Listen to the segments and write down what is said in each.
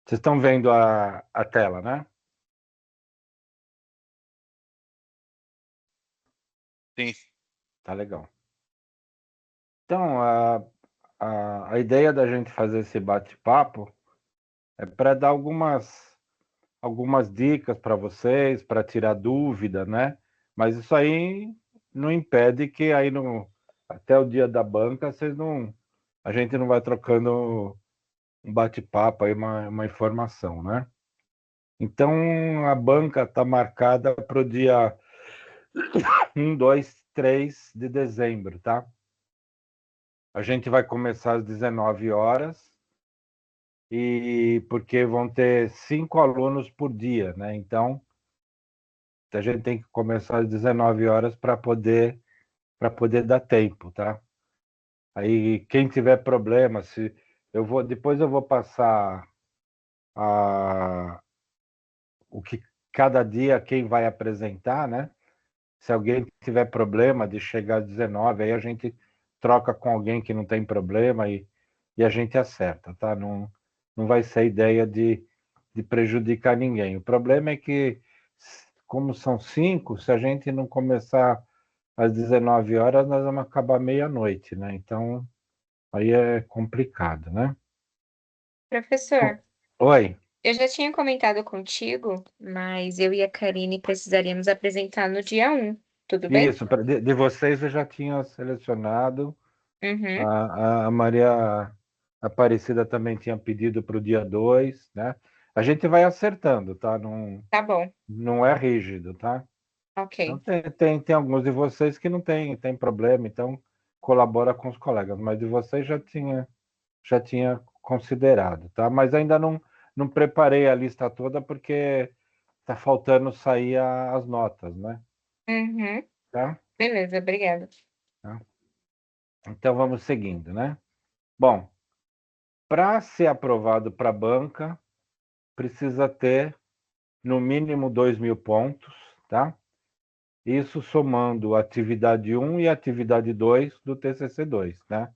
Vocês estão vendo a tela, né? Sim. Tá legal. Então, a ideia da gente fazer esse bate-papo é para dar algumas dicas para vocês, para tirar dúvida, né? Mas isso aí não impede que aí no, até o dia da banca a gente não vai trocando um bate-papo aí, uma informação, né? Então a banca está marcada para o dia 1, 2, 3 de dezembro, tá? A gente vai começar às 19 horas e porque vão ter 5 alunos por dia, né? Então a gente tem que começar às 19 horas para poder dar tempo, tá? Aí quem tiver problema, se depois eu vou passar a, o que cada dia quem vai apresentar, né? Se alguém tiver problema de chegar às 19, aí a gente troca com alguém que não tem problema e a gente acerta, tá? Não vai ser ideia de prejudicar ninguém. O problema é que, como são 5, se a gente não começar às 19 horas, nós vamos acabar meia-noite, né? Então, aí é complicado, né? Professor, Oi. eu já tinha comentado contigo, mas eu e a Karine precisaríamos apresentar no dia 1, tudo bem? Isso, de vocês eu já tinha selecionado. Uhum, A Maria Aparecida também tinha pedido para o dia 2, né? A gente vai acertando, tá? tá bom, Não é rígido, tá? Então ok. tem alguns de vocês que não tem problema, então colabora com os colegas, mas de vocês já tinha considerado, tá? Mas ainda não preparei a lista toda porque tá faltando sair as notas, né? Uhum, Tá? beleza, obrigada. Tá? Então vamos seguindo, né? Bom, para ser aprovado para a banca, precisa ter no mínimo 2.000 pontos, tá? Isso somando a atividade 1 e a atividade 2 do TCC2, né?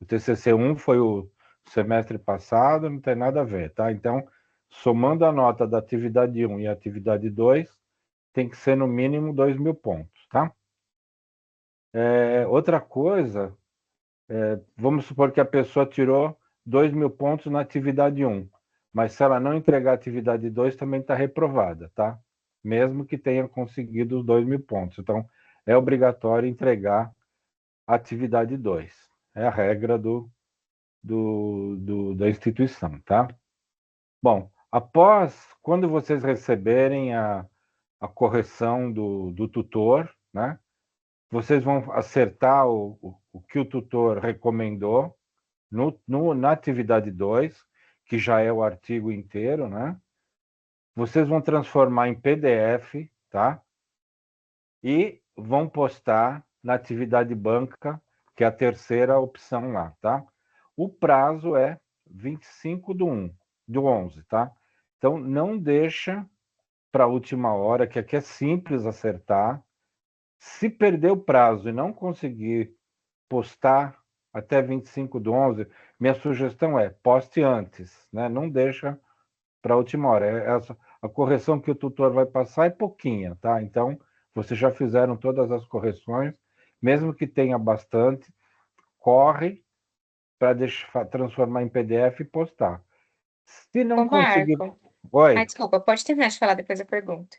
O TCC1 foi o semestre passado, não tem nada a ver, tá? Então, somando a nota da atividade 1 e a atividade 2, tem que ser no mínimo 2.000 pontos, tá? Outra coisa, vamos supor que a pessoa tirou 2.000 pontos na atividade 1, mas se ela não entregar a atividade 2, também está reprovada, tá? Mesmo que tenha conseguido os 2.000 pontos. Então, é obrigatório entregar a atividade 2. É a regra da instituição, tá? Bom, quando vocês receberem a correção do tutor, né? Vocês vão acertar o que o tutor recomendou na atividade 2, que já é o artigo inteiro, né? Vocês vão transformar em PDF, tá? E vão postar na atividade banca, que é a terceira opção lá, tá? O prazo é 25 do 11, tá? Então, não deixa para a última hora, que aqui é simples acertar. Se perder o prazo e não conseguir postar até 25 do 11, minha sugestão é poste antes, né? Não deixa para a última hora. A correção que o tutor vai passar é pouquinha, tá? Então, vocês já fizeram todas as correções, mesmo que tenha bastante, corre para transformar em PDF e postar. Se Ô, não conseguir. Marco. Oi, Desculpa, pode terminar de falar, depois eu pergunto.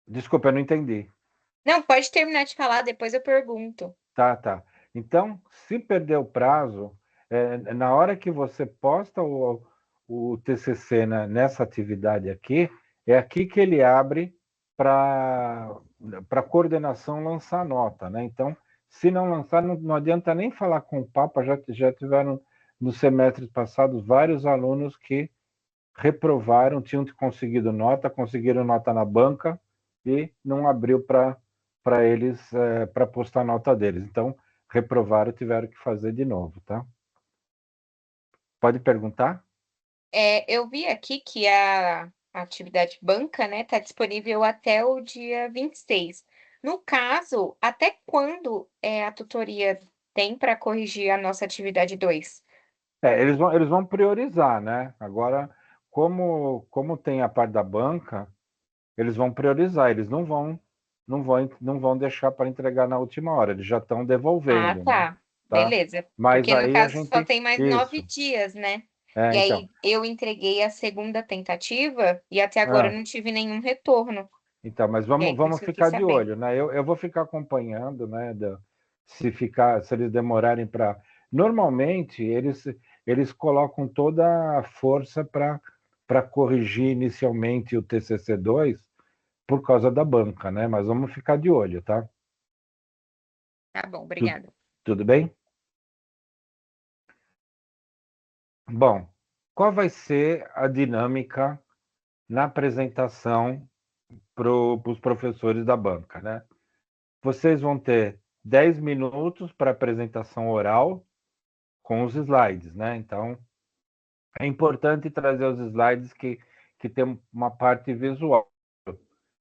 desculpa, eu não entendi. Não, pode terminar de falar, depois eu pergunto. Tá, tá. Então, se perder o prazo, na hora que você posta o TCC nessa atividade aqui, é aqui que ele abre para a coordenação lançar nota, né? Então, se não lançar, não adianta nem falar com o Papa, já tiveram nos semestres passados vários alunos que reprovaram, tinham conseguido nota, conseguiram nota na banca e não abriu para eles, para postar a nota deles. Então, reprovaram, tiveram que fazer de novo, tá? Pode perguntar? Eu vi aqui que a atividade banca, né, está disponível até o dia 26. No caso, até quando a tutoria tem para corrigir a nossa atividade 2? Eles vão priorizar, né? Agora, como tem a parte da banca, eles vão priorizar, eles não vão deixar para entregar na última hora, eles já estão Ah, devolvendo, né? tá. Tá? Beleza. Mas Porque no aí a caso só gente, tem mais 9 dias, né? E então, aí eu entreguei a segunda tentativa e até agora eu ah, não tive nenhum retorno. então, mas E aí por isso vamos que eu quis ficar de saber. olho, né? Eu vou ficar acompanhando, né? Se eles demorarem para, normalmente eles colocam toda a força para corrigir inicialmente o TCC2 por causa da banca, né? Mas vamos ficar de olho, tá? Tá bom, Tu- obrigada. Tudo bem? Bom, qual vai ser a dinâmica na apresentação para os professores da banca, né? Vocês vão ter 10 minutos para apresentação oral com os slides, né? Então, é importante trazer os slides que tem uma parte visual.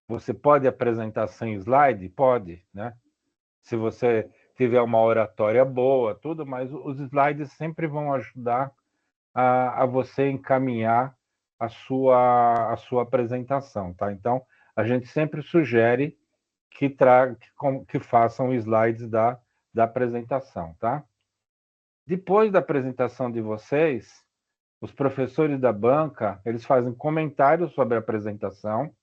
Você pode apresentar sem slide? Pode, né? Se você tiver uma oratória boa, tudo, mas os slides sempre vão ajudar a você encaminhar a sua apresentação, tá? Então, a gente sempre sugere que façam slides da apresentação, tá? Depois da apresentação de vocês, os professores da banca, eles fazem comentários sobre a apresentação.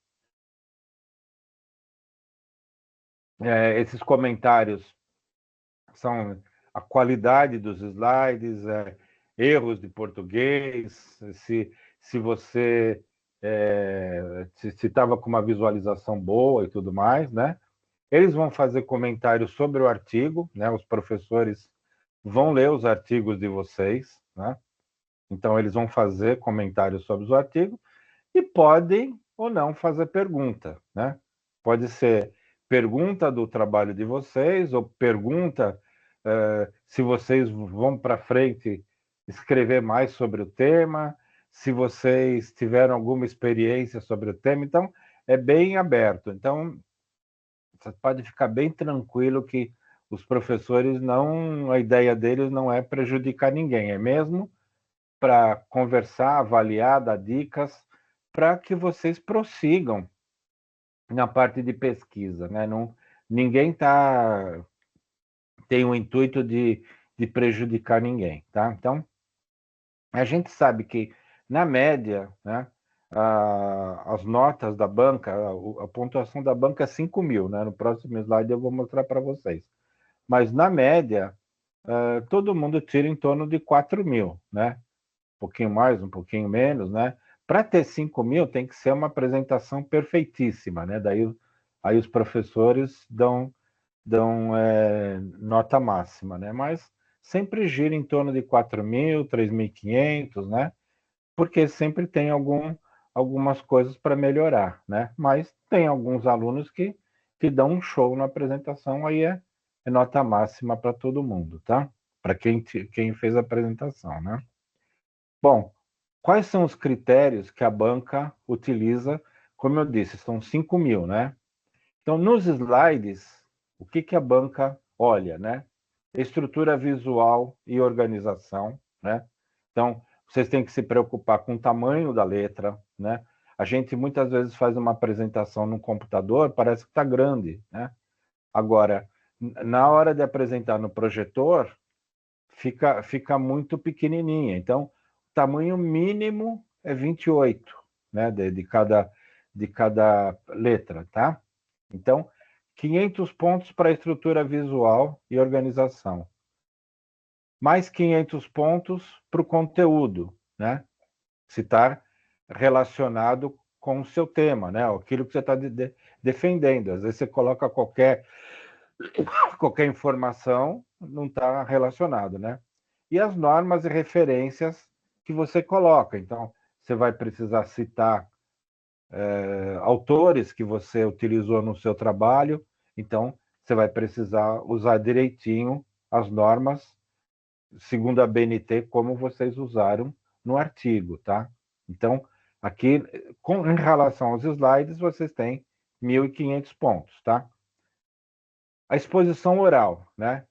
Esses comentários são a qualidade dos slides, erros de português, se você se estava com uma visualização boa e tudo mais, né? Eles vão fazer comentários sobre o artigo, né? Os professores vão ler os artigos de vocês, né? Então eles vão fazer comentários sobre os artigos e podem ou não fazer pergunta, né? Pode ser pergunta do trabalho de vocês ou pergunta se vocês vão para frente escrever mais sobre o tema, se vocês tiveram alguma experiência sobre o tema. Então, é bem aberto. Então, você pode ficar bem tranquilo que os professores não, a ideia deles não é prejudicar ninguém, é mesmo para conversar, avaliar, dar dicas, para que vocês prossigam na parte de pesquisa, né? Não, ninguém tem o intuito de prejudicar ninguém, tá? Então, a gente sabe que, na média, né, as notas da banca, a pontuação da banca é 5.000, né? No próximo slide eu vou mostrar para vocês. Mas, na média, todo mundo tira em torno de 4.000, né? Um pouquinho mais, um pouquinho menos, né? Para ter 5.000 tem que ser uma apresentação perfeitíssima, né? Daí aí os professores dão nota máxima, né? Mas sempre gira em torno de 4.000, 3.500, né? Porque sempre tem algumas coisas para melhorar, né? Mas tem alguns alunos que dão um show na apresentação, aí é nota máxima para todo mundo, tá? Para quem fez a apresentação, né? Bom, quais são os critérios que a banca utiliza? Como eu disse, são 5.000, né? Então, nos slides, o que a banca olha, né? Estrutura visual e organização, né? Então, vocês têm que se preocupar com o tamanho da letra, né? A gente muitas vezes faz uma apresentação no computador, parece que está grande, né? Agora, na hora de apresentar no projetor, fica muito pequenininha. Então, o tamanho mínimo é 28, né? De cada letra, tá? Então, 500 pontos para estrutura visual e organização. Mais 500 pontos para o conteúdo, né? Se está relacionado com o seu tema, né? Aquilo que você está defendendo. Às vezes você coloca qualquer informação, não está relacionado, né? E as normas e referências que você coloca. Então, você vai precisar citar autores que você utilizou no seu trabalho, então você vai precisar usar direitinho as normas, segundo a BNT, como vocês usaram no artigo, tá? Então, aqui, em relação aos slides, vocês têm 1.500 pontos, tá? A exposição oral, né?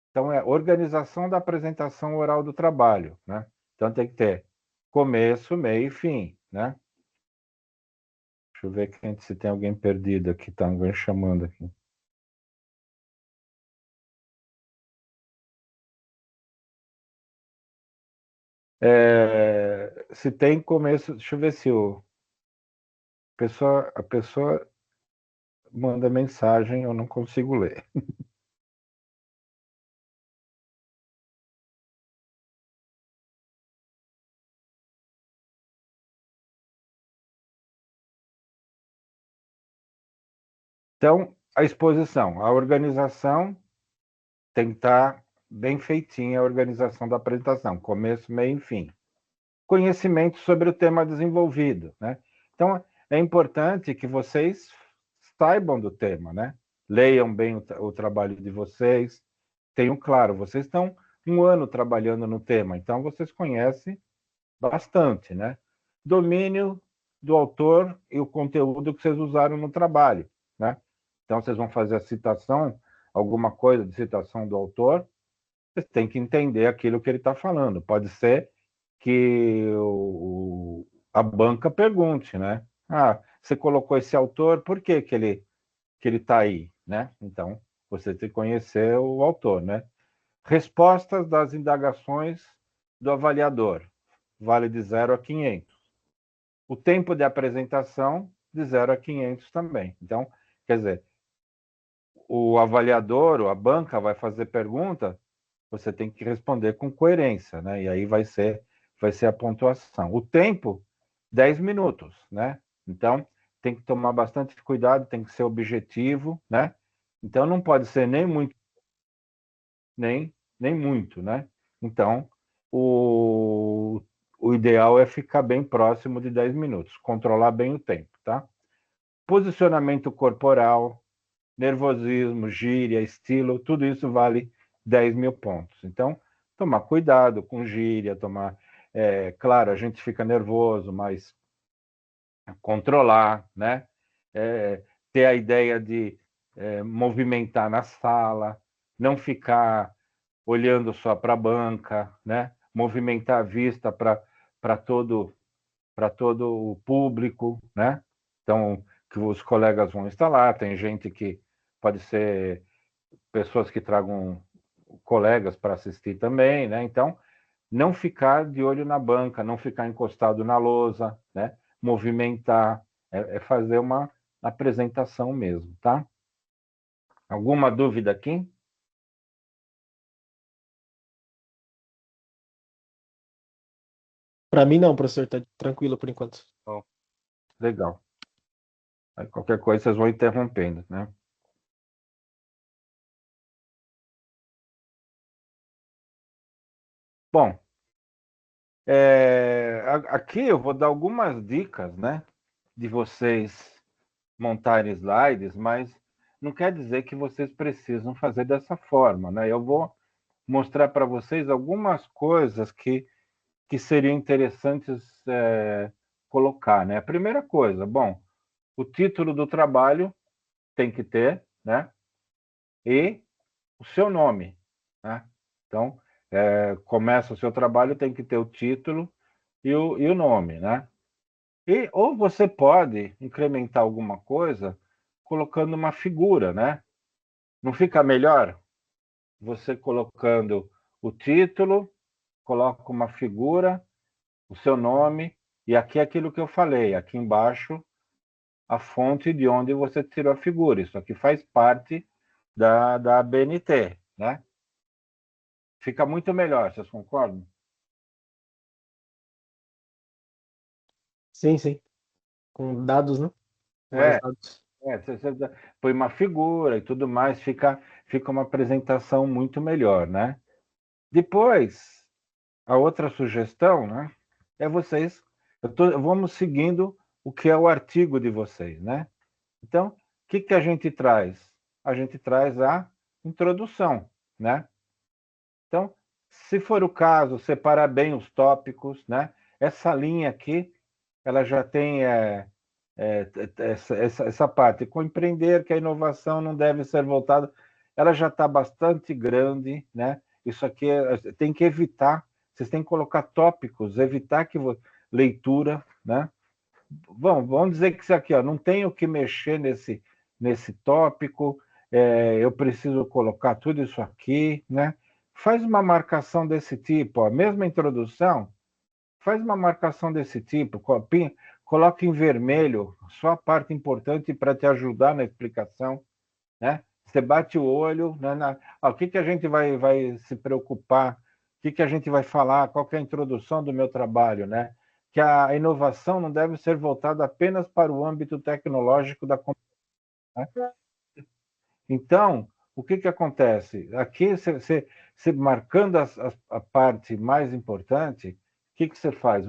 Então, é organização da apresentação oral do trabalho, né? Então tem que ter começo, meio e fim, né? Deixa eu ver aqui, se tem alguém perdido aqui, tá alguém chamando aqui. Se tem começo, deixa eu ver se a pessoa manda mensagem, eu não consigo ler. Então, a exposição, a organização tem que estar bem feitinha, a organização da apresentação, começo, meio e fim. Conhecimento sobre o tema desenvolvido, né? Então, é importante que vocês saibam do tema, né? Leiam bem o trabalho de vocês. Tenham claro, vocês estão um ano trabalhando no tema, então vocês conhecem bastante, né? Domínio do autor e o conteúdo que vocês usaram no trabalho, né? Então, vocês vão fazer a citação, alguma coisa de citação do autor, vocês têm que entender aquilo que ele está falando. Pode ser que a banca pergunte, né? Ah, você colocou esse autor, por que ele está aí, né? Então, você tem que conhecer o autor, né? Respostas das indagações do avaliador. Vale de 0 a 500. O tempo de apresentação, de 0 a 500 também. Então, quer dizer, o avaliador, ou a banca vai fazer pergunta, você tem que responder com coerência, né? E aí vai ser a pontuação. O tempo, 10 minutos, né? Então, tem que tomar bastante cuidado, tem que ser objetivo, né? Então, não pode ser nem muito, nem muito, né? Então, o, o ideal é ficar bem próximo de 10 minutos, controlar bem o tempo, tá? Posicionamento corporal, nervosismo, gíria, estilo, tudo isso vale 10.000 pontos. Então, tomar cuidado com gíria, claro, a gente fica nervoso, mas controlar, né? É, ter a ideia de movimentar na sala, não ficar olhando só para a banca, né? Movimentar a vista para todo o público, né? Então, que os colegas vão estar lá, tem gente que pode ser pessoas que tragam colegas para assistir também, né? Então, não ficar de olho na banca, não ficar encostado na lousa, né? Movimentar, fazer uma apresentação mesmo, tá? Alguma dúvida aqui? Para mim não, professor, tá tranquilo por enquanto. Oh, legal. Aí, qualquer coisa vocês vão interrompendo, né? Bom, aqui eu vou dar algumas dicas, né? De vocês montarem slides, mas não quer dizer que vocês precisam fazer dessa forma, né? Eu vou mostrar para vocês algumas coisas que seriam interessantes colocar, né? A primeira coisa, bom, o título do trabalho tem que ter, né? E o seu nome, né? Então, começa o seu trabalho, tem que ter o título e o nome, né? Ou você pode incrementar alguma coisa colocando uma figura, né? Não fica melhor você colocando o título, coloca uma figura, o seu nome, e aqui é aquilo que eu falei, aqui embaixo, a fonte de onde você tirou a figura. Isso aqui faz parte da BNT, né? Fica muito melhor, vocês concordam? Sim, sim. Com dados, né? Mais É, dados. você põe uma figura e tudo mais, fica uma apresentação muito melhor, né? Depois, a outra sugestão, né, é vocês, vamos seguindo o que é o artigo de vocês, né? Então, o que a gente traz? A gente traz a introdução, né? Então, se for o caso, separar bem os tópicos, né? Essa linha aqui, ela já tem essa parte. Compreender que a inovação não deve ser voltada, ela já está bastante grande, né? Isso aqui tem que evitar Vocês têm que colocar tópicos, evitar que leitura, né? Vamos dizer que isso aqui, ó, não tenho que mexer nesse tópico, eu preciso colocar tudo isso aqui, né? Faz uma marcação desse tipo, ó, mesma introdução, faz uma marcação desse tipo, coloca em vermelho só a parte importante para te ajudar na explicação, né? Você bate o olho, né, o que a gente vai se preocupar, o que a gente vai falar, qual que é a introdução do meu trabalho, né? Que a inovação não deve ser voltada apenas para o âmbito tecnológico da computação, né? Então, o que acontece? Aqui, você marcando a parte mais importante, o que você faz?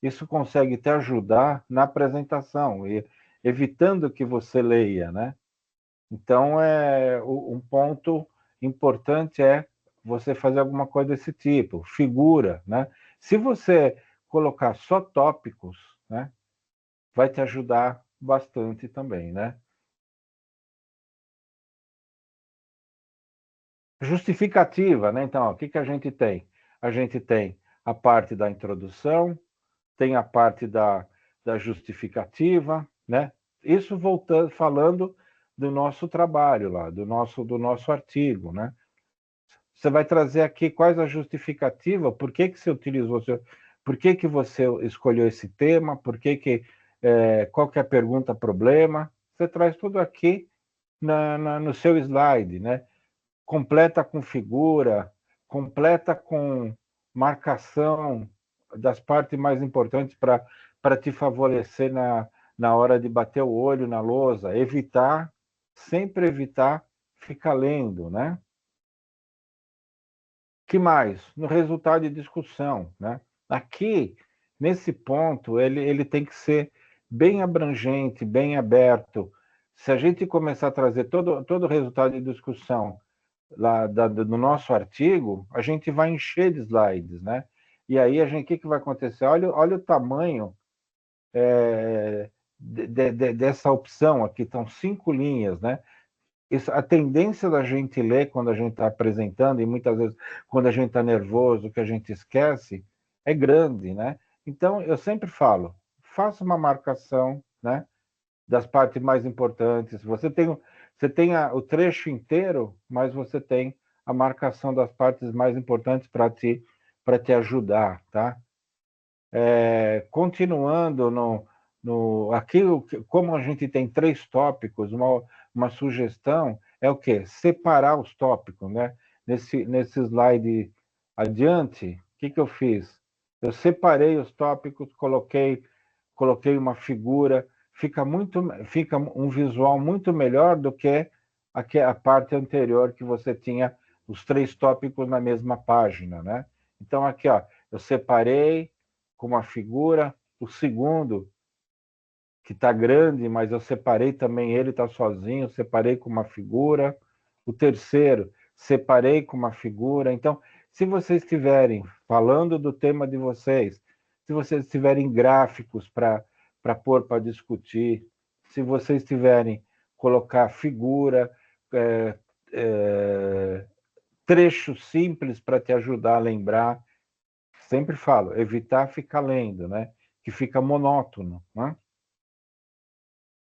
Isso consegue te ajudar na apresentação, evitando que você leia, né? Então, um ponto importante é você fazer alguma coisa desse tipo, figura, né? Se você colocar só tópicos, né, vai te ajudar bastante também, né? Justificativa, né? Então, ó, o que a gente tem? A gente tem a parte da introdução, tem a parte da justificativa, né? Isso voltando, falando do nosso trabalho lá, do nosso artigo, né? Você vai trazer aqui quais a justificativa, por que você utilizou, por que você escolheu esse tema, qual que é a pergunta, problema. Você traz tudo aqui no seu slide, né? Completa com figura, completa com marcação das partes mais importantes para te favorecer na hora de bater o olho na lousa, sempre evitar ficar lendo, né? Que mais? No resultado de discussão, né? Aqui, nesse ponto, ele tem que ser bem abrangente, bem aberto. Se a gente começar a trazer todo o resultado de discussão lá do nosso artigo, a gente vai encher de slides, né? E aí, o que vai acontecer? Olha o tamanho dessa opção aqui, estão 5 linhas, né? A tendência da gente ler quando a gente está apresentando, e muitas vezes quando a gente está nervoso, que a gente esquece, é grande, né? Então, eu sempre falo, faça uma marcação, né, das partes mais importantes. Você tem o trecho inteiro, mas você tem a marcação das partes mais importantes para te ajudar, tá? Continuando aqui, como a gente tem 3 tópicos, uma sugestão é o quê? Separar os tópicos, né? Nesse slide adiante, o que eu fiz? Eu separei os tópicos, coloquei uma figura, fica um visual muito melhor do que a parte anterior que você tinha os 3 tópicos na mesma página, né? Então, aqui, ó, eu separei com uma figura, o segundo, que está grande, mas eu separei também, ele está sozinho, separei com uma figura, o terceiro, separei com uma figura. Então, se vocês estiverem falando do tema de vocês, se vocês tiverem gráficos para pôr para discutir, se vocês tiverem colocar figura, trechos simples para te ajudar a lembrar, sempre falo, evitar ficar lendo, né? Que fica monótono, né?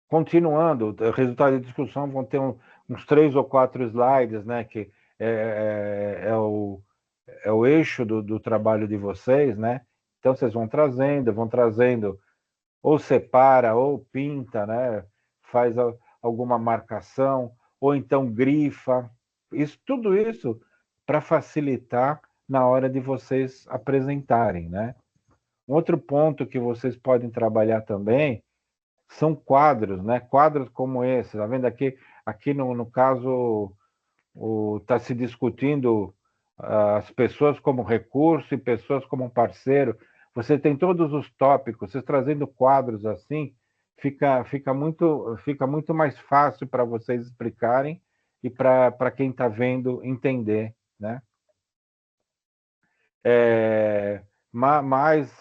Continuando, o resultado de discussão vão ter uns 3 ou 4 slides, né? Que é o eixo do trabalho de vocês, né? Então, vocês vão trazendo, ou separa, ou pinta, né? Faz alguma marcação, ou então grifa. Tudo isso para facilitar na hora de vocês apresentarem, né? Um outro ponto que vocês podem trabalhar também são quadros, né? Quadros como esse, tá vendo aqui? Aqui no caso, está se discutindo as pessoas como recurso e pessoas como parceiro. Você tem todos os tópicos, vocês trazendo quadros assim, fica muito mais fácil para vocês explicarem e para quem está vendo entender, né? Mais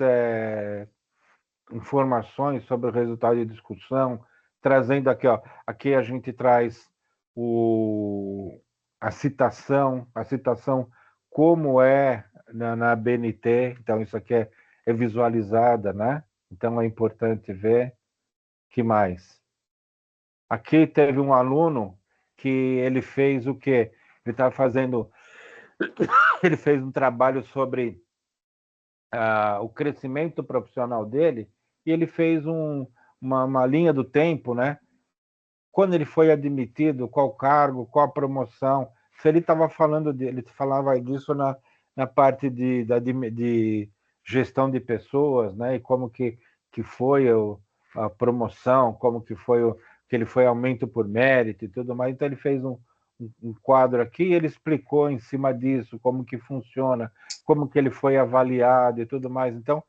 informações sobre o resultado de discussão, trazendo aqui, ó, aqui a gente traz a citação como na BNT, então isso aqui é visualizada, né? Então é importante ver. Que mais? Aqui teve um aluno que ele fez o quê? Ele estava fazendo, ele fez um trabalho sobre o crescimento profissional dele e ele fez uma linha do tempo, né? Quando ele foi admitido, qual cargo, qual promoção. Se ele estava falando ele falava disso na parte de gestão de pessoas, né? E como que foi a promoção, como que foi que ele foi aumento por mérito e tudo mais. Então ele fez um quadro aqui e ele explicou em cima disso como que funciona, como que ele foi avaliado e tudo mais. Então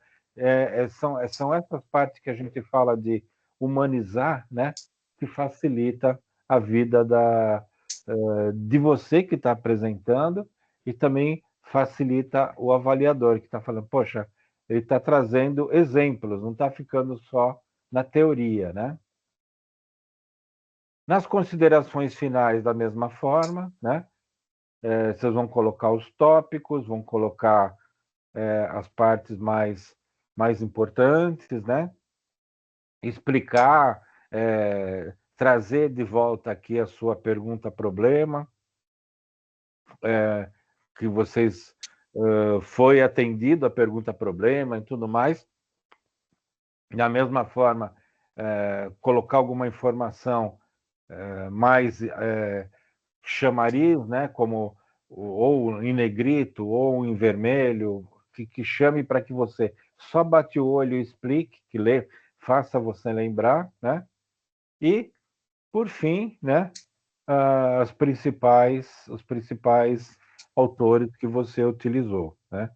são essas partes que a gente fala de humanizar, né? Que facilita a vida de você que está apresentando e também facilita o avaliador que está falando, poxa, ele está trazendo exemplos, não está ficando só na teoria, né? Nas considerações finais, da mesma forma, né? Vocês vão colocar os tópicos, vão colocar as partes mais importantes, né? Explicar, trazer de volta aqui a sua pergunta-problema, que vocês foi atendido a pergunta-problema e tudo mais. Da mesma forma, colocar alguma informação mais chamariz, né, como ou em negrito ou em vermelho, que chame para que você só bate o olho e explique, que lê, faça você lembrar, né? E, por fim, né, os principais autores que você utilizou, né?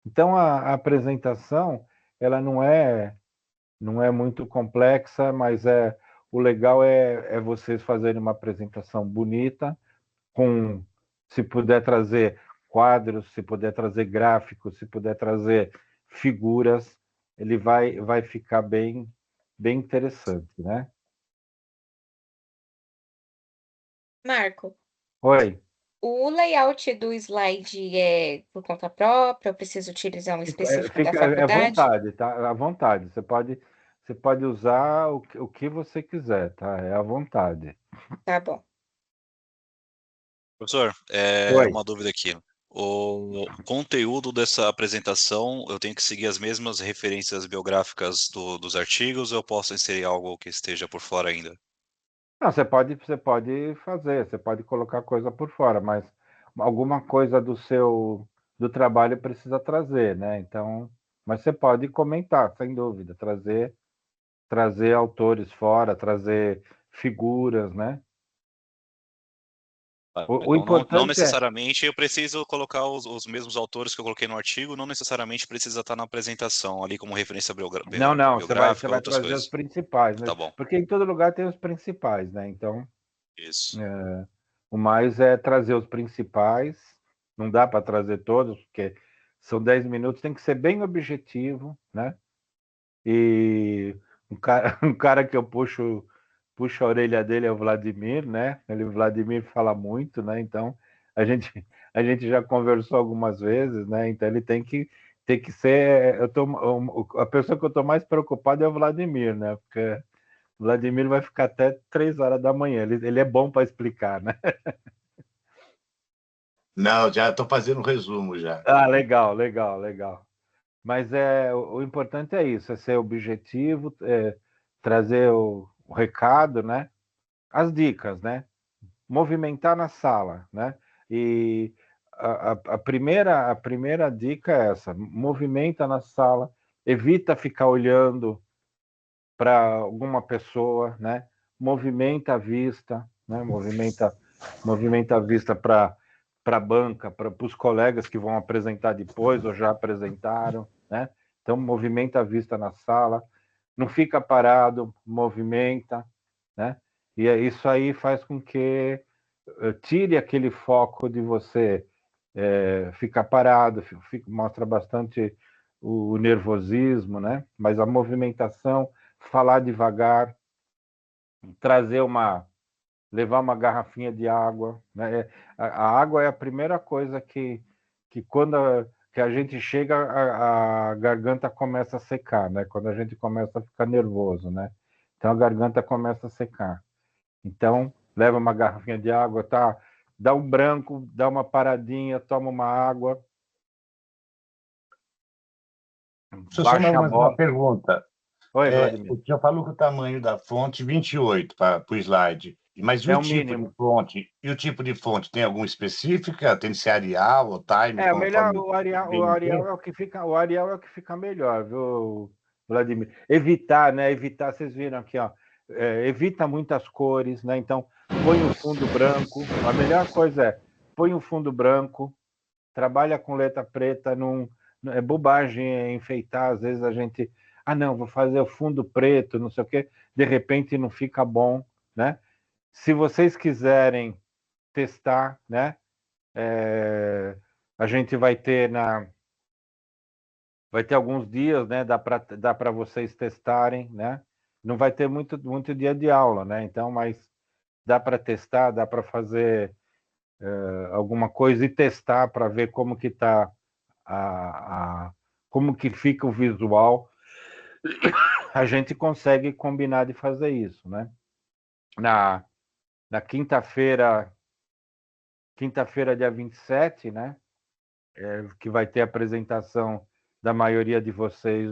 Então a apresentação ela não é muito complexa, mas o legal é vocês fazerem uma apresentação bonita, com se puder trazer quadros, se puder trazer gráficos, se puder trazer figuras, ele vai ficar bem interessante, né? Marco, Oi. o layout do slide é por conta própria? Eu preciso utilizar um específico da Fica à faculdade? vontade, tá? À vontade. Você pode usar o que você quiser, tá? É à vontade. Tá bom. Professor, Oi. uma dúvida aqui. O conteúdo dessa apresentação, eu tenho que seguir as mesmas referências biográficas dos artigos ou eu posso inserir algo que esteja por fora ainda? Não, você pode fazer, você pode colocar coisa por fora, mas alguma coisa do trabalho precisa trazer, né? Então, mas você pode comentar, sem dúvida, trazer autores fora, trazer figuras, né? O Então, não importante é necessariamente eu preciso colocar os mesmos autores que eu coloquei no artigo, não necessariamente precisa estar na apresentação ali como referência não, você vai, você biográfica, vai outras trazer os coisas. principais, né? Tá bom, Porque em todo lugar tem os principais, né? Então, isso. o mais é trazer os principais, não dá para trazer todos, porque são 10 minutos, tem que ser bem objetivo, né? E um cara que eu puxo a orelha dele é o Vladimir, né? O Vladimir fala muito, né? Então a gente, a gente já conversou algumas vezes, né? Então ele tem que ser. A pessoa que eu estou mais preocupado é o Vladimir, né? Porque o Vladimir vai ficar até 3 horas da manhã. Ele é bom para explicar, né? Não, já estou fazendo um resumo já. Ah, legal, legal, legal. Mas o importante é isso, é ser objetivo, trazer o recado, né? As dicas, né? Movimentar na sala, né? E a primeira dica é essa: movimenta na sala, evita ficar olhando para alguma pessoa, né? Movimenta a vista, né? Movimenta a vista para a banca, para os colegas que vão apresentar depois ou já apresentaram, né? Então movimenta a vista na sala, não fica parado, movimenta, né? E isso aí faz com que tire aquele foco de você ficar parado, mostra bastante o nervosismo, né? Mas a movimentação, falar devagar, levar uma garrafinha de água, né? A água é a primeira coisa que quando que a gente chega, a garganta começa a secar, né? Quando a gente começa a ficar nervoso, né? Então a garganta começa a secar. Então, leva uma garrafinha de água, tá? Dá um branco, dá uma paradinha, toma uma água, Deixa eu só baixa a uma bola. pergunta. Oi, Vladimir. O senhor falou que o tamanho da fonte 28 para o slide. Mas e É o o tipo de mínimo. fonte? E o tipo de fonte tem alguma específica? Tem de ser Arial ou Time, É, o melhor, conforme o O Arial BNT? é o que fica, o Arial é o que fica melhor, viu, Vladimir? Evitar, né? Evitar, vocês viram aqui, ó. Evita muitas cores, né? Então, põe um fundo branco. A melhor coisa é põe um fundo branco, trabalha com letra preta, não é bobagem enfeitar, às vezes a gente, não, vou fazer o fundo preto, não sei o quê, de repente não fica bom, né? Se vocês quiserem testar, né? A gente vai ter alguns dias, né? Dá para vocês testarem, né? Não vai ter muito dia de aula, né? Então, mas dá para testar, dá para fazer alguma coisa e testar para ver como que tá como que fica o visual. A gente consegue combinar de fazer isso, né? Na, na quinta-feira, dia 27, né? Que vai ter a apresentação da maioria de vocês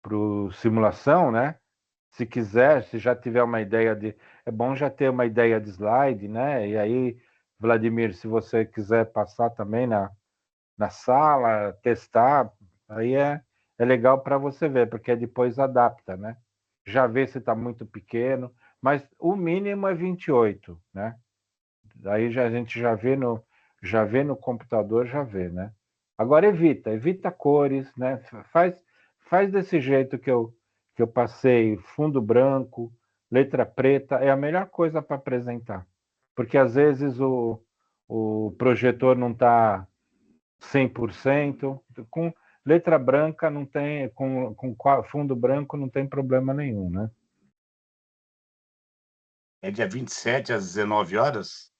pro simulação, né? Se quiser, se já tiver uma ideia de... É bom já ter uma ideia de slide, né? E aí, Vladimir, se você quiser passar também na sala, testar, aí é legal para você ver, porque depois adapta, né? Já vê se está muito pequeno, mas o mínimo é 28, né? Aí a gente já vê no computador, já vê, né? Agora evita cores, né? Faz desse jeito que eu passei, fundo branco, letra preta, é a melhor coisa para apresentar. Porque às vezes o projetor não está 100%, com letra branca não tem, com fundo branco não tem problema nenhum, né? É dia 27 às 19 horas?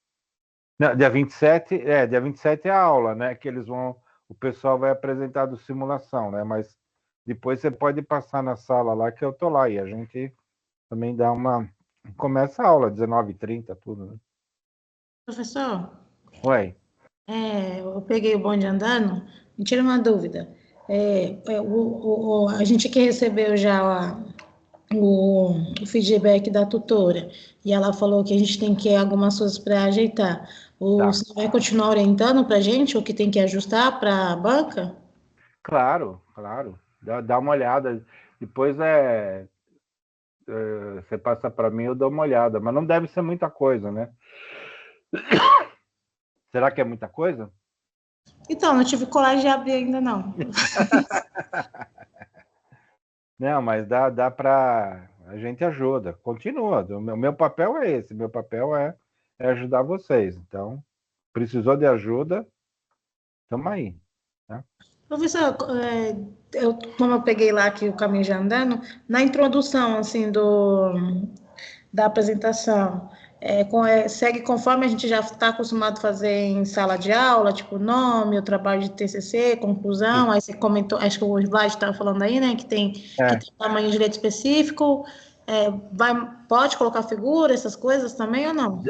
Não, dia 27 é a aula, né? Que eles vão, o pessoal vai apresentar do simulação, né? Mas depois você pode passar na sala lá que eu tô lá e a gente também começa a aula 19h30, tudo, né? Professor, Ué, eu peguei o bonde andando, me tira uma dúvida. A gente que recebeu já o feedback da tutora e ela falou que a gente tem que algumas coisas para ajeitar. tá. Você vai continuar orientando para a gente o que tem que ajustar para a banca? Claro, claro. Dá uma olhada. Depois você passa para mim, eu dou uma olhada. Mas não deve ser muita coisa, né? Será que é muita coisa? Então, não tive coragem de abrir ainda não. Não, mas dá para... A gente ajuda. Continua. Meu papel é esse. Meu papel é ajudar vocês. Então, precisou de ajuda, estamos aí. Tá? Professor, como eu peguei lá aqui o caminho já andando, na introdução, assim, da apresentação, segue conforme a gente já está acostumado a fazer em sala de aula, tipo nome, o trabalho de TCC, conclusão, aí você comentou, acho que o Vlad estava falando aí, né, que É, tem tamanho de letra específico, pode colocar figura, essas coisas também ou não?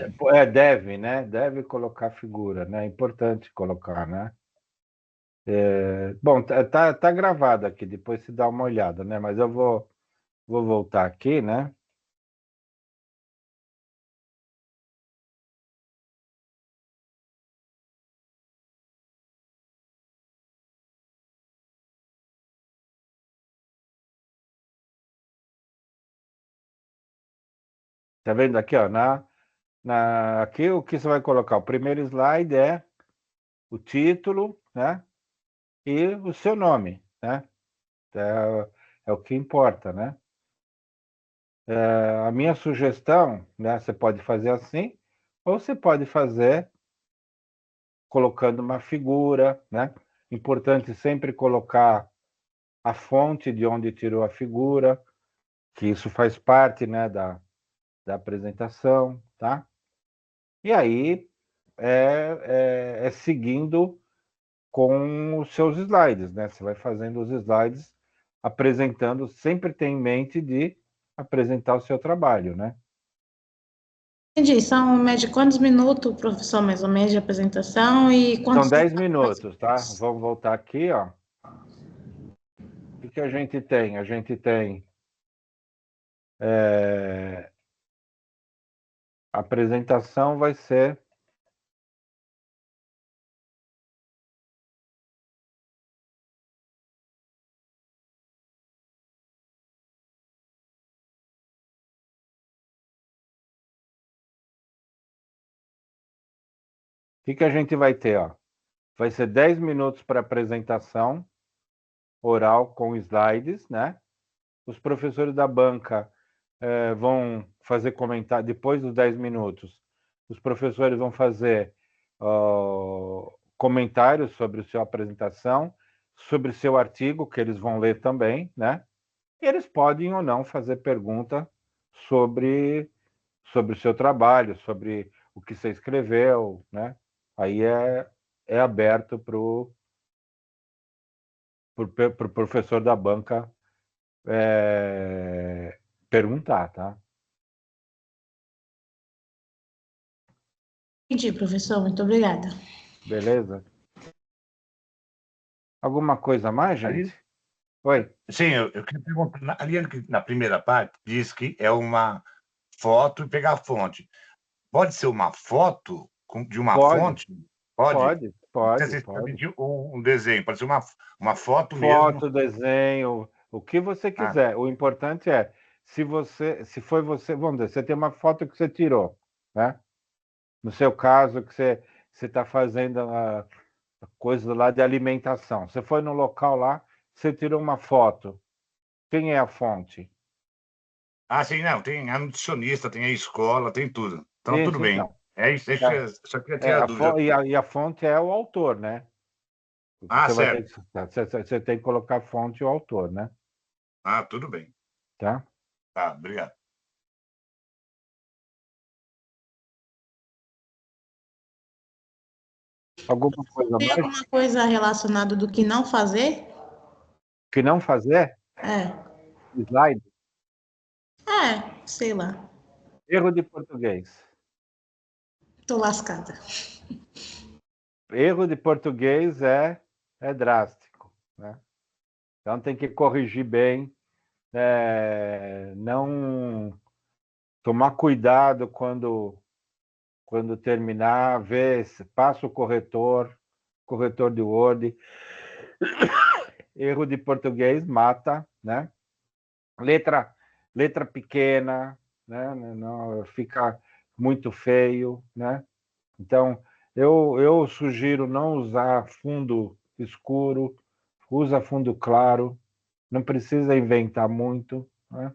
deve, né? Deve colocar figura, né? É importante colocar, né? Bom, tá gravado aqui, depois se dá uma olhada, né? Mas eu vou voltar aqui, né? Tá vendo aqui, ó? Aqui o que você vai colocar? O primeiro slide é o título, né? E o seu nome, né? É o que importa, né? A minha sugestão, né? Você pode fazer assim, ou você pode fazer colocando uma figura, né? Importante sempre colocar a fonte de onde tirou a figura, que isso faz parte, né, da apresentação, tá? E aí é seguindo com os seus slides, né? Você vai fazendo os slides, apresentando, sempre tem em mente de apresentar o seu trabalho, né? Entendi. São média quantos minutos, professor, mais ou menos, de apresentação e São quantos 10 minutos, tá? Vamos voltar aqui, ó. O que a gente tem? A gente tem a apresentação vai ser o que a gente vai ter, ó? Vai ser 10 minutos para apresentação oral com slides, né? Os professores da banca vão fazer comentário, depois dos 10 minutos, os professores vão fazer comentários sobre a sua apresentação, sobre o seu artigo, que eles vão ler também, né? E eles podem ou não fazer pergunta sobre o seu trabalho, sobre o que você escreveu, né? Aí é aberto para o professor da banca perguntar, tá? Entendi, professor. Muito obrigada. Beleza? Alguma coisa a mais, gente? Oi. Sim, eu queria perguntar, ali na primeira parte, diz que é uma foto e pegar a fonte. Pode ser uma foto de uma Pode, fonte? Pode? Não pode. precisa ser um desenho, pode ser uma foto mesmo. Foto, desenho, o que você quiser. O importante é, se foi você, vamos dizer, você tem uma foto que você tirou, né? No seu caso, que você está fazendo a coisa lá de alimentação. Você foi no local lá, você tirou uma foto. Quem é a fonte? Sim, não, tem a nutricionista, tem a escola, tem tudo. Então, tudo Isso, bem. então. É isso, só queria ter a dúvida. E a fonte é o autor, né? Você vai ter, Certo. você tem que colocar a fonte e o autor, né? Tudo bem. Tá? Obrigado. Alguma coisa Tem mais? alguma coisa relacionada do que não fazer? Que não fazer? É. Slide? Sei lá. Erro de português. Tô lascada. Erro de português é drástico, né? Então tem que corrigir bem, não tomar cuidado quando terminar, ver, passa o corretor de Word. Erro de português mata, né? Letra pequena, né? Não, fica muito feio, né? Então, eu sugiro não usar fundo escuro, usa fundo claro, não precisa inventar muito, né?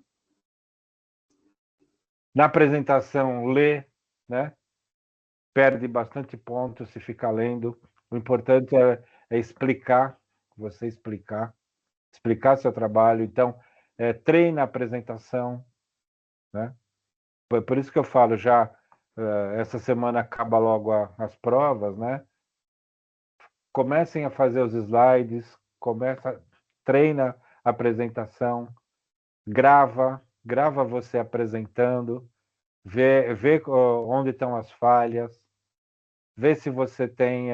Na apresentação, lê, né? Perde bastante ponto se ficar lendo. O importante é explicar, você explicar seu trabalho. Então, treina a apresentação, né? Por isso que eu falo já, essa semana acaba logo as provas, né? Comecem a fazer os slides, treina a apresentação, grava você apresentando, vê onde estão as falhas, vê se você tem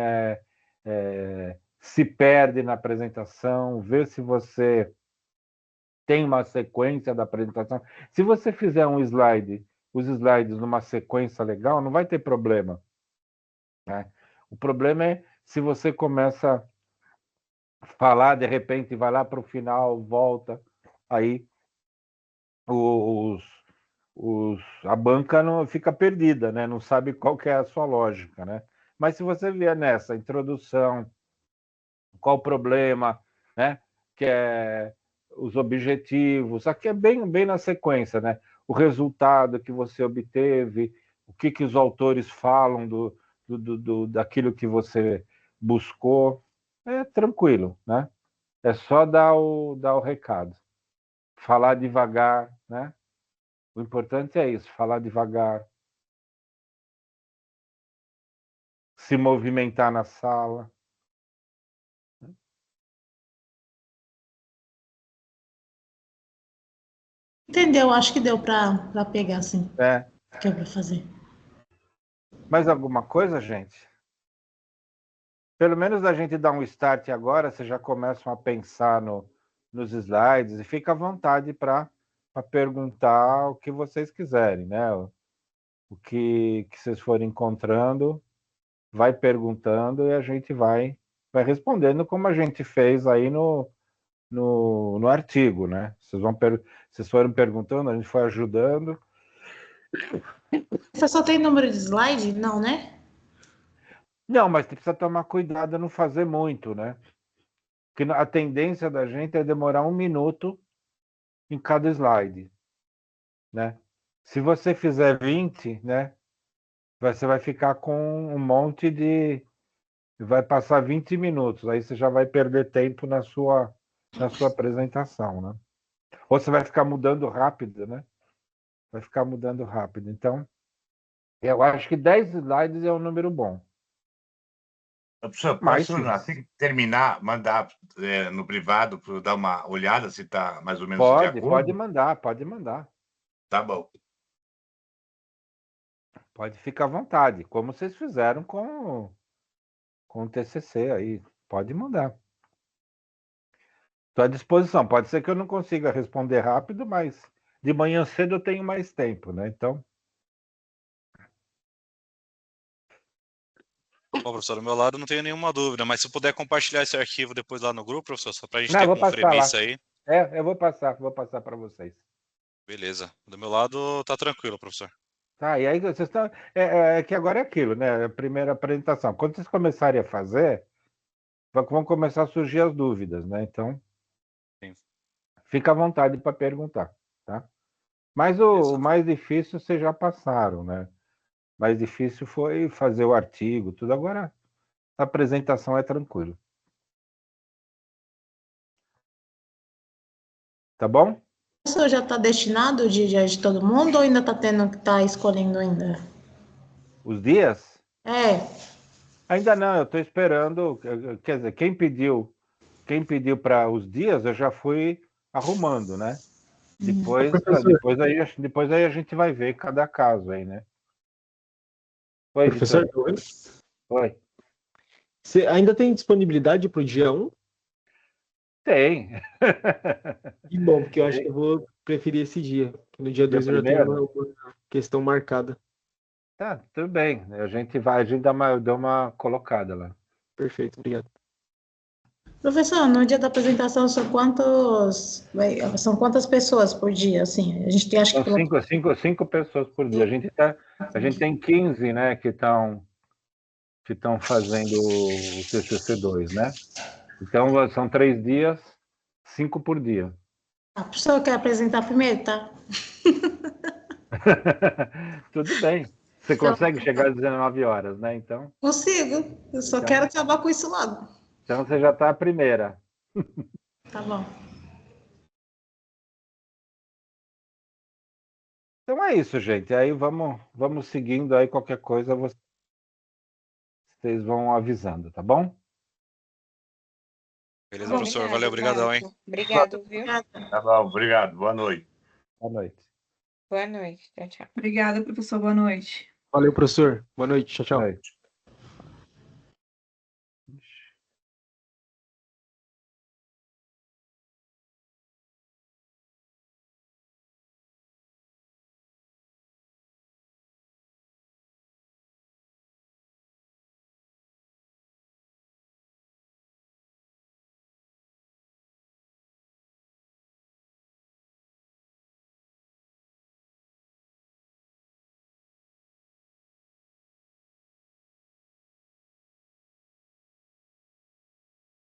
se perde na apresentação, vê se você tem uma sequência da apresentação. Se você fizer os slides numa sequência legal, não vai ter problema, né? O problema é se você começa a falar, de repente vai lá para o final, volta, aí a banca não fica perdida, né? Não sabe qual que é a sua lógica, né? Mas se você vier nessa introdução, qual o problema, né? Que é os objetivos, aqui é bem na sequência, né? O resultado que você obteve, o que os autores falam daquilo que você buscou, é tranquilo, né? É só dar o recado, falar devagar, né? O importante é isso, falar devagar, se movimentar na sala, Entendeu? Acho que deu para pegar, assim, É. o que é para fazer. Mais alguma coisa, gente? Pelo menos a gente dá um start agora, vocês já começam a pensar nos slides e fica à vontade para perguntar o que vocês quiserem, né? O que vocês forem encontrando, vai perguntando e a gente vai respondendo como a gente fez aí no artigo, né? Vocês foram perguntando, a gente foi ajudando. Você só tem número de slide? Não, né? Não, mas precisa tomar cuidado não fazer muito, né? Porque a tendência da gente é demorar 1 minuto em cada slide, né? Se você fizer 20, né? Você vai ficar com um monte de... Vai passar 20 minutos, aí você já vai perder tempo na sua apresentação, né? Ou você vai ficar mudando rápido, né? Vai ficar mudando rápido. Então, eu acho que 10 slides é um número bom. Professor, Mas, posso, assim que terminar, mandar no privado para eu dar uma olhada se está mais ou menos de pode acordo? pode mandar. Tá bom. Pode ficar à vontade, como vocês fizeram com o TCC aí. Pode mandar. Estou à disposição. Pode ser que eu não consiga responder rápido, mas de manhã cedo eu tenho mais tempo, né? Então, Bom, professor, do meu lado não tenho nenhuma dúvida, mas se puder compartilhar esse arquivo depois lá no grupo, professor, só para a gente não, ter eu vou como passar lá. premissa aí. Eu vou passar para vocês. Beleza. Do meu lado tá tranquilo, professor. Tá, e aí vocês estão... É que agora é aquilo, né? A primeira apresentação. Quando vocês começarem a fazer, vão começar a surgir as dúvidas, né? Então, Sim. fica à vontade para perguntar, tá? Mas o mais difícil vocês já passaram, né? O mais difícil foi fazer o artigo, tudo. Agora, a apresentação é tranquilo. Tá bom? Isso já está destinado o dia de todo mundo ou ainda está tendo que estar escolhendo ainda? Os dias? É, Ainda não, eu estou esperando. Quer dizer, quem pediu para os dias, eu já fui arrumando, né? Depois aí a gente vai ver cada caso aí, né? Oi, Professor, Vitor. tá ouvindo? Oi. Você ainda tem disponibilidade para o dia 1? Tem. Que bom, porque eu acho que eu vou preferir esse dia. No dia 2 eu já tenho uma questão marcada. Tá, tudo bem. A gente dá uma colocada lá. Perfeito, obrigado. professor, no dia da apresentação são quantas pessoas por dia, assim? A gente acha São que cinco pessoas por dia. A gente tem 15, né, que estão fazendo o TCC2, né? Então, são 3 dias, 5 por dia. a pessoa quer apresentar primeiro, tá? Tudo bem. Você consegue chegar às 19 horas, né? Então, Consigo, eu só quero acabar com isso logo. então você já está a primeira. Tá bom. Então é isso, gente. Aí vamos seguindo aí, qualquer coisa vocês vão avisando, tá bom? Beleza, Bom, professor. Valeu, obrigadão, hein? Obrigado, viu? Tá bom, obrigado. Boa noite. Boa noite. Boa noite. Tchau, tchau. Obrigada, professor. Boa noite. Valeu, professor. Boa noite. Tchau, tchau. Boa noite.